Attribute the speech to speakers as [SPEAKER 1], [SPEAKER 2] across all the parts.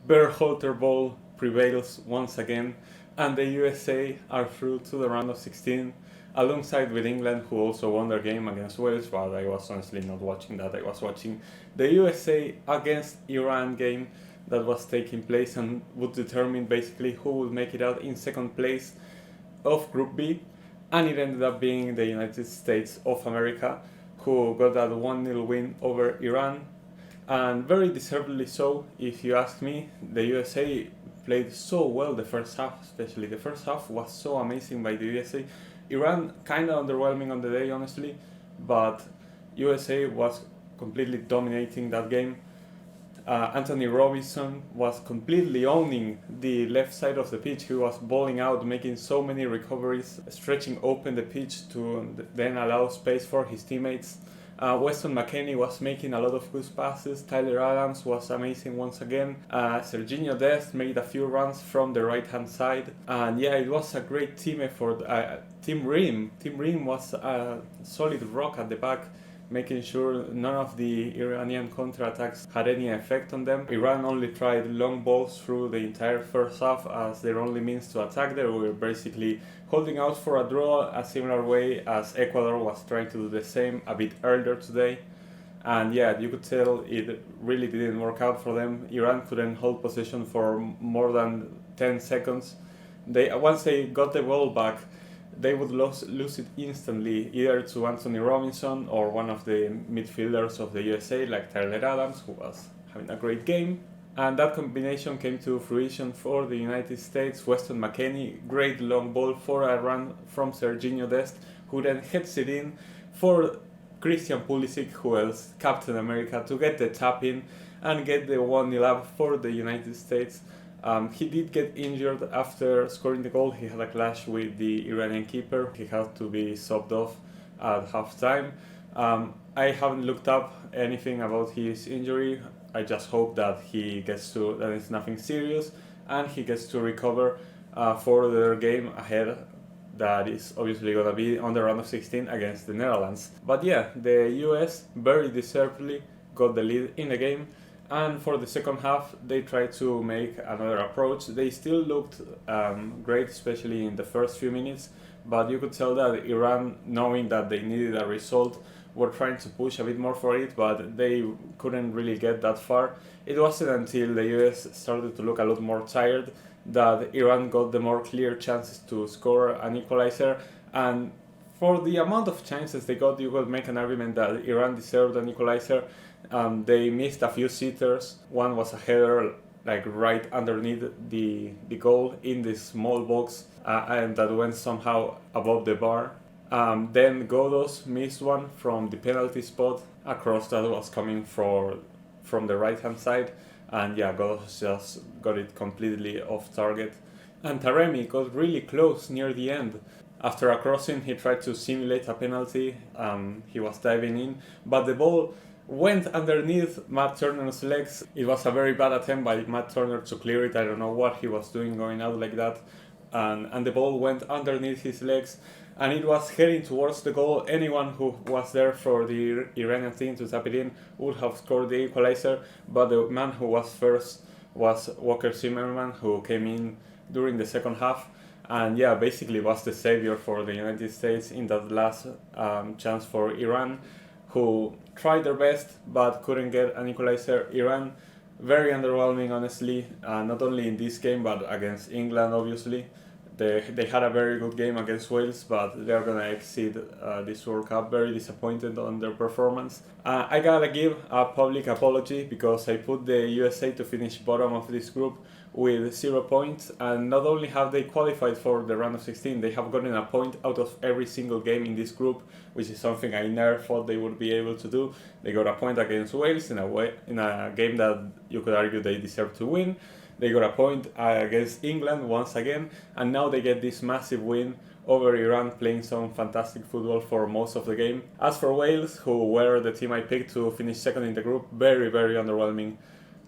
[SPEAKER 1] Berhalter ball prevails once again, and the USA are through to the round of 16, alongside with England, who also won their game against Wales, but I was honestly not watching that. I was watching the USA against Iran game that was taking place and would determine basically who would make it out in second place of Group B, and it ended up being the United States of America, who got that 1-0 win over Iran, and very deservedly so, if you ask me. The USA played so well the first half, especially. The first half was so amazing by the USA. Iran kind of underwhelming on the day, honestly, but USA was completely dominating that game. Anthony Robinson was completely owning the left side of the pitch. He was balling out, making so many recoveries, stretching open the pitch to then allow space for his teammates. Weston McKennie was making a lot of good passes. Tyler Adams was amazing once again. Serginho Dest made a few runs from the right hand side. And yeah, it was a great team effort. Tim Ream was a solid rock at the back, making sure none of the Iranian counterattacks had any effect on them. Iran only tried long balls through the entire first half as their only means to attack. They were basically holding out for a draw, a similar way as Ecuador was trying to do the same a bit earlier today. And yeah, you could tell it really didn't work out for them. Iran couldn't hold possession for more than 10 seconds. Once they got the ball back, they would lose it instantly, either to Anthony Robinson or one of the midfielders of the USA, like Tyler Adams, who was having a great game. And that combination came to fruition for the United States. Weston McKennie, great long ball for a run from Serginho Dest, who then heads it in for Christian Pulisic, who else, Captain America, to get the tap in and get the 1-0 up for the United States. He did get injured after scoring the goal. He had a clash with the Iranian keeper. He had to be subbed off at halftime. I haven't looked up anything about his injury. I just hope that that it's nothing serious and he gets to recover for their game ahead. That is obviously going to be on the round of 16 against the Netherlands. But yeah, the US very deservedly got the lead in the game. And for the second half, they tried to make another approach. They still looked great, especially in the first few minutes. But you could tell that Iran, knowing that they needed a result, were trying to push a bit more for it, but they couldn't really get that far. It wasn't until the US started to look a lot more tired that Iran got the more clear chances to score an equalizer. And for the amount of chances they got, you could make an argument that Iran deserved an equalizer. They missed a few sitters. One was a header like right underneath the goal in this small box, and that went somehow above the bar. Then Godos missed one from the penalty spot, a cross that was coming from the right hand side, and yeah, Godos just got it completely off target. And Taremi got really close near the end. After a crossing, he tried to simulate a penalty. He was diving in, but the ball went underneath Matt Turner's legs. It was a very bad attempt by Matt Turner to clear it. I don't know what he was doing going out like that. And the ball went underneath his legs and it was heading towards the goal. Anyone who was there for the Iranian team to tap it in would have scored the equalizer, but the man who was first was Walker Zimmerman, who came in during the second half and yeah, basically was the savior for the United States in that last chance for Iran, who tried their best but couldn't get an equalizer. Iran, very underwhelming, honestly, not only in this game but against England, obviously. They had a very good game against Wales, but they're going to exceed this World Cup. Very disappointed on their performance. I gotta give a public apology because I put the USA to finish bottom of this group with 0 points, and not only have they qualified for the round of 16, they have gotten a point out of every single game in this group, which is something I never thought they would be able to do. They got a point against Wales in a game that you could argue they deserved to win. They got a point against England once again, and now they get this massive win over Iran, playing some fantastic football for most of the game. As for Wales, who were the team I picked to finish second in the group, very, very underwhelming.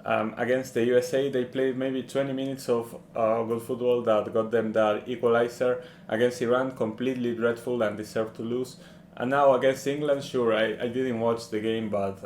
[SPEAKER 1] Against the USA, they played maybe 20 minutes of good football that got them that equalizer. Against Iran, completely dreadful and deserved to lose. And now against England, sure, I didn't watch the game, but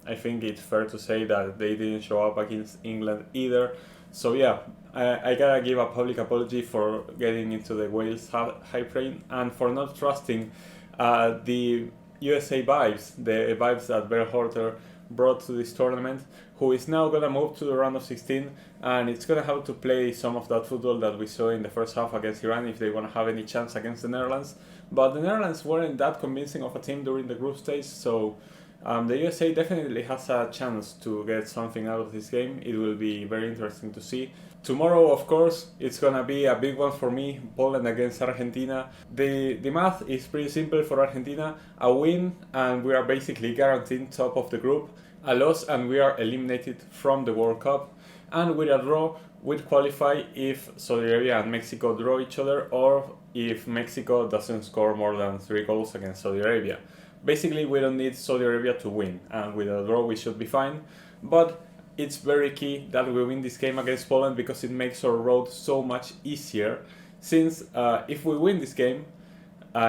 [SPEAKER 1] I think it's fair to say that they didn't show up against England either. So yeah, I gotta give a public apology for getting into the Wales hype train and for not trusting the USA vibes, the vibes that Berhalter brought to this tournament, who is now gonna move to the round of 16, and it's gonna have to play some of that football that we saw in the first half against Iran if they wanna have any chance against the Netherlands. But the Netherlands weren't that convincing of a team during the group stage, so the USA definitely has a chance to get something out of this game. It will be very interesting to see. Tomorrow, of course, it's gonna be a big one for me, Poland against Argentina. The math is pretty simple for Argentina. A win and we are basically guaranteed top of the group. A loss and we are eliminated from the World Cup. And with a draw, we'd qualify if Saudi Arabia and Mexico draw each other or if Mexico doesn't score more than 3 goals against Saudi Arabia. Basically, we don't need Saudi Arabia to win, and with a draw we should be fine. But it's very key that we win this game against Poland because it makes our road so much easier. Since if we win this game,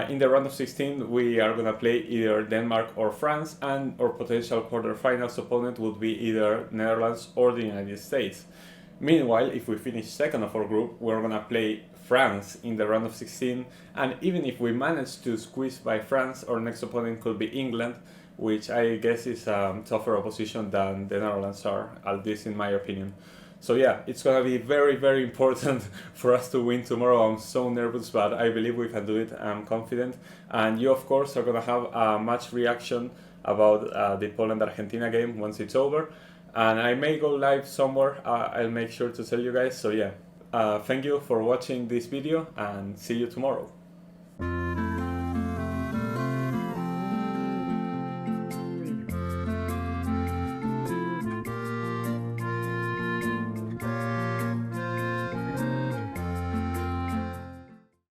[SPEAKER 1] in the round of 16 we are gonna play either Denmark or France, and our potential quarterfinals opponent would be either Netherlands or the United States. Meanwhile, if we finish second of our group, we're gonna play France in the round of 16, and even if we manage to squeeze by France, our next opponent could be England, which I guess is a tougher opposition than the Netherlands are, at least in my opinion. So yeah, it's gonna be very, very important for us to win tomorrow. I'm so nervous, but I believe we can do it. I'm confident. And you, of course, are gonna have a match reaction about the Poland-Argentina game once it's over. And I may go live somewhere. I'll make sure to tell you guys. So yeah, thank you for watching this video and see you tomorrow.